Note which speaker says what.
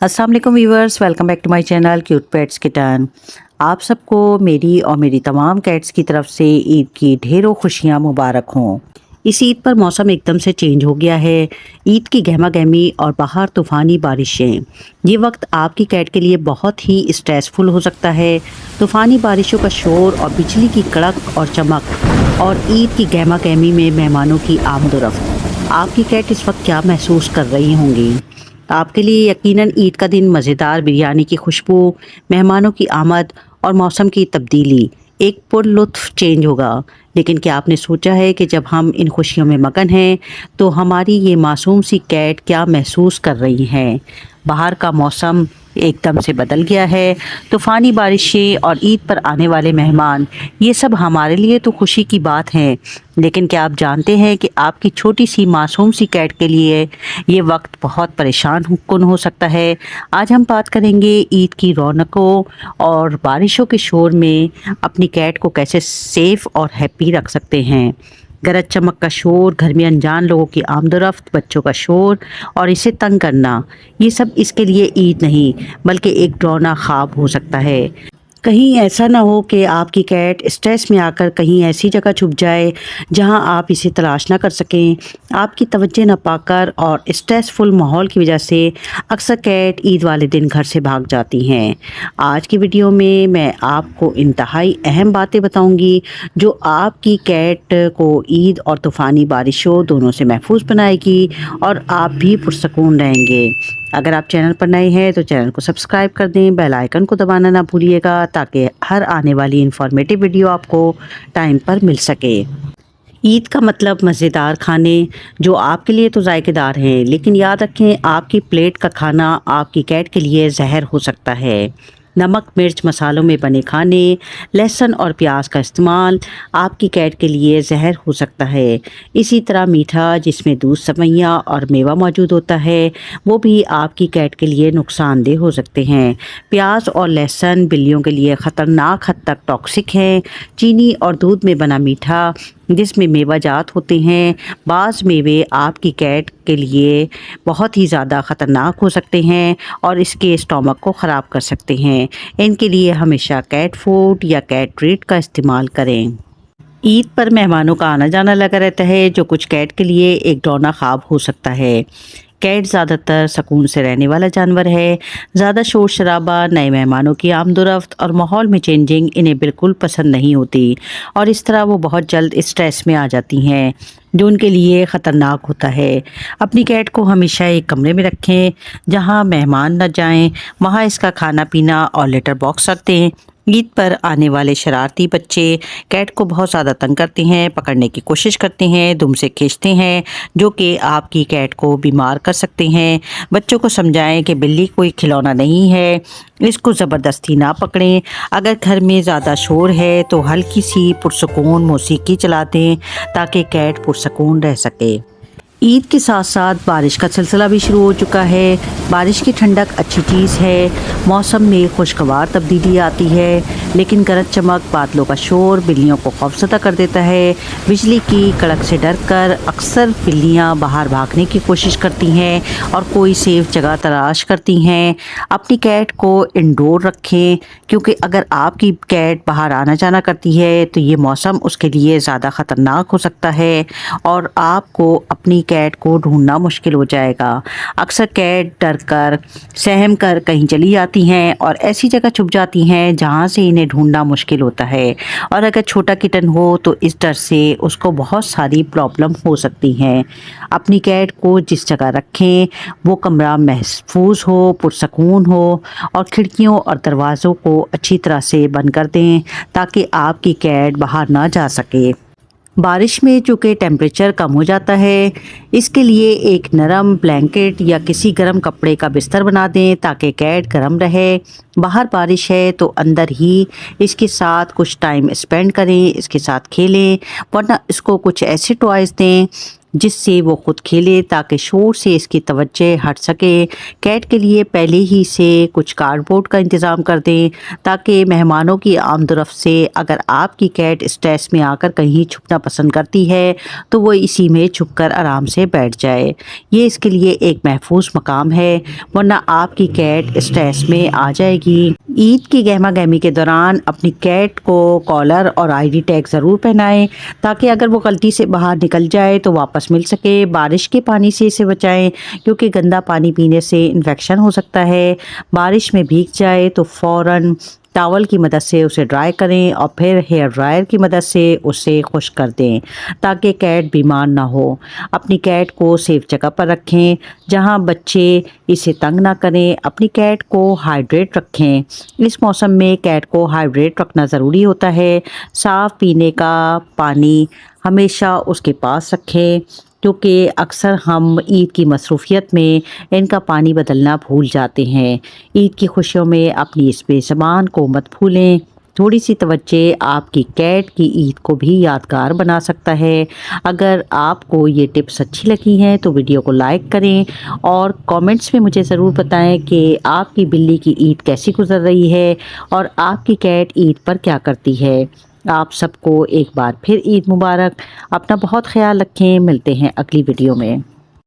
Speaker 1: अस्सलाम वालेकुम viewers, welcome back to my channel cute pets kitten. आप सबको मेरी और मेरी तमाम कैट्स की तरफ से ईद की ढेरों खुशियां मुबारक हों। इस ईद पर मौसम एकदम से चेंज हो गया है। ईद की गहमा गहमी और बाहर तूफ़ानी बारिशें, ये वक्त आपकी कैट के लिए बहुत ही स्ट्रेसफुल हो सकता है। तूफ़ानी बारिशों का शोर और बिजली की कड़क और चमक और ईद की गहमा गहमी में मेहमानों की आमदोरफ्त, आपकी कैट इस वक्त क्या महसूस कर रही होंगी। आपके लिए यकीनन ईद का दिन मज़ेदार बिरयानी की खुशबू, मेहमानों की आमद और मौसम की तब्दीली एक पुरलुत्फ़ चेंज होगा। लेकिन क्या आपने सोचा है कि जब हम इन खुशियों में मगन हैं तो हमारी ये मासूम सी कैट क्या महसूस कर रही हैं। बाहर का मौसम एकदम से बदल गया है। तूफ़ानी बारिशें और ईद पर आने वाले मेहमान, ये सब हमारे लिए तो खुशी की बात है, लेकिन क्या आप जानते हैं कि आपकी छोटी सी मासूम सी कैट के लिए ये वक्त बहुत परेशान कुन हो सकता है। आज हम बात करेंगे ईद की रौनकों और बारिशों के शोर में अपनी कैट को कैसे सेफ और हैप्पी रख सकते हैं। गरज चमक का शोर, घर में अनजान लोगों की आमदोरफ्त, बच्चों का शोर और इसे तंग करना, ये सब इसके लिए ईद नहीं बल्कि एक डरावना ख्वाब हो सकता है। कहीं ऐसा ना हो कि आपकी कैट स्ट्रेस में आकर कहीं ऐसी जगह छुप जाए जहां आप इसे तलाश ना कर सकें। आपकी तवज्जो ना पाकर और स्ट्रेसफुल माहौल की वजह से अक्सर कैट ईद वाले दिन घर से भाग जाती हैं। आज की वीडियो में मैं आपको इंतहाई अहम बातें बताऊंगी जो आपकी कैट को ईद और तूफ़ानी बारिशों दोनों से महफूज बनाएगी और आप भी पुरसकून रहेंगे। अगर आप चैनल पर नए हैं तो चैनल को सब्सक्राइब कर दें, बेल आइकन को दबाना ना भूलिएगा ताकि हर आने वाली इन्फॉर्मेटिव वीडियो आपको टाइम पर मिल सके। ईद का मतलब मज़ेदार खाने जो आपके लिए तो जायकेदार हैं, लेकिन याद रखें आपकी प्लेट का खाना आपकी कैट के लिए जहर हो सकता है। नमक मिर्च मसालों में बने खाने, लहसुन और प्याज का इस्तेमाल आपकी कैट के लिए जहर हो सकता है। इसी तरह मीठा जिसमें दूध, सवैयाँ और मेवा मौजूद होता है, वो भी आपकी कैट के लिए नुकसानदेह हो सकते हैं। प्याज और लहसुन बिल्लियों के लिए ख़तरनाक हद तक टॉक्सिक हैं। चीनी और दूध में बना मीठा जिसमें मेवाजात होते हैं, बाज़ मेवे आपकी कैट के लिए बहुत ही ज़्यादा ख़तरनाक हो सकते हैं और इसके स्टोमक को ख़राब कर सकते हैं। इनके लिए हमेशा कैट फूड या कैट ट्रीट का इस्तेमाल करें। ईद पर मेहमानों का आना जाना लगा रहता है जो कुछ कैट के लिए एक डरावना ख्वाब हो सकता है। कैट ज़्यादातर सुकून से रहने वाला जानवर है। ज़्यादा शोर शराबा, नए मेहमानों की आमदोरफ्त और माहौल में चेंजिंग इन्हें बिल्कुल पसंद नहीं होती और इस तरह वो बहुत जल्द स्ट्रेस में आ जाती हैं जो उनके लिए ख़तरनाक होता है। अपनी कैट को हमेशा एक कमरे में रखें जहां मेहमान न जाएं। वहां इसका खाना पीना और लेटर बॉक्स रख दें। ईद पर आने वाले शरारती बच्चे कैट को बहुत ज़्यादा तंग करते हैं, पकड़ने की कोशिश करते हैं, दुम से खींचते हैं जो कि आपकी कैट को बीमार कर सकते हैं। बच्चों को समझाएं कि बिल्ली कोई खिलौना नहीं है, इसको ज़बरदस्ती ना पकड़ें। अगर घर में ज़्यादा शोर है तो हल्की सी पुरसकून मौसीकी चला दें ताकि कैट पुरसकून रह सके। ईद के साथ साथ बारिश का सिलसिला भी शुरू हो चुका है। बारिश की ठंडक अच्छी चीज़ है, मौसम में खुशगवार तब्दीली आती है, लेकिन गरज चमक, बादलों का शोर बिल्लियों को खौफज़दा कर देता है। बिजली की कड़क से डरकर अक्सर बिल्लियां बाहर भागने की कोशिश करती हैं और कोई सेफ जगह तलाश करती हैं। अपनी कैट को इंडोर रखें क्योंकि अगर आपकी कैट बाहर आना जाना करती है तो ये मौसम उसके लिए ज़्यादा ख़तरनाक हो सकता है और आपको अपनी कैट को ढूंढना मुश्किल हो जाएगा। अक्सर कैट डर कर, सहम कर कहीं चली जाती हैं और ऐसी जगह छुप जाती हैं जहां से इन्हें ढूंढना मुश्किल होता है और अगर छोटा किटन हो तो इस डर से उसको बहुत सारी प्रॉब्लम हो सकती हैं। अपनी कैट को जिस जगह रखें वो कमरा महफूज हो, पुरसकून हो और खिड़कियों और दरवाज़ों को अच्छी तरह से बंद कर दें ताकि आपकी कैट बाहर ना जा सके। बारिश में चूँकि टेम्परेचर कम हो जाता है, इसके लिए एक नरम ब्लैंकेट या किसी गर्म कपड़े का बिस्तर बना दें ताकि कैट गर्म रहे। बाहर बारिश है तो अंदर ही इसके साथ कुछ टाइम स्पेंड करें, इसके साथ खेलें, वरना इसको कुछ ऐसे टॉयज़ दें جس سے وہ خود کھیلے تاکہ شور سے اس کی توجہ ہٹ سکے۔ کیٹ کے لیے پہلے ہی سے کچھ کارڈ بورڈ کا انتظام کر دیں تاکہ مہمانوں کی آمد و رفت سے اگر آپ کی کیٹ اسٹریس میں آ کر کہیں چھپنا پسند کرتی ہے تو وہ اسی میں چھپ کر آرام سے بیٹھ جائے۔ یہ اس کے لیے ایک محفوظ مقام ہے، ورنہ آپ کی کیٹ اسٹریس میں آ جائے گی۔ عید کی گہما گہمی کے دوران اپنی کیٹ کو کالر اور آئی ڈی ٹیگ ضرور پہنائیں تاکہ اگر وہ غلطی سے باہر نکل جائے تو واپس مل سکے۔ بارش کے پانی سے اسے بچائیں کیونکہ گندا پانی پینے سے انفیکشن ہو سکتا ہے۔ بارش میں بھیگ جائے تو فوراً ٹاول کی مدد سے اسے ڈرائی کریں اور پھر ہیئر ڈرائر کی مدد سے اسے خشک کر دیں تاکہ کیٹ بیمار نہ ہو۔ اپنی کیٹ کو سیف جگہ پر رکھیں جہاں بچے اسے تنگ نہ کریں۔ اپنی کیٹ کو ہائیڈریٹ رکھیں۔ اس موسم میں کیٹ کو ہائیڈریٹ رکھنا ضروری ہوتا ہے۔ صاف پینے کا پانی ہمیشہ اس کے پاس رکھیں کیونکہ اکثر ہم عید کی مصروفیت میں ان کا پانی بدلنا بھول جاتے ہیں۔ عید کی خوشیوں میں اپنی اس بے زبان کو مت بھولیں۔ تھوڑی سی توجہ آپ کی کیٹ کی عید کو بھی یادگار بنا سکتا ہے۔ اگر آپ کو یہ ٹپس اچھی لگی ہیں تو ویڈیو کو لائک کریں اور کامنٹس میں مجھے ضرور بتائیں کہ آپ کی بلی کی عید کیسی گزر رہی ہے اور آپ کی کیٹ عید پر کیا کرتی ہے۔ آپ سب کو ایک بار پھر عید مبارک۔ اپنا بہت خیال رکھیں۔ ملتے ہیں اگلی ویڈیو میں۔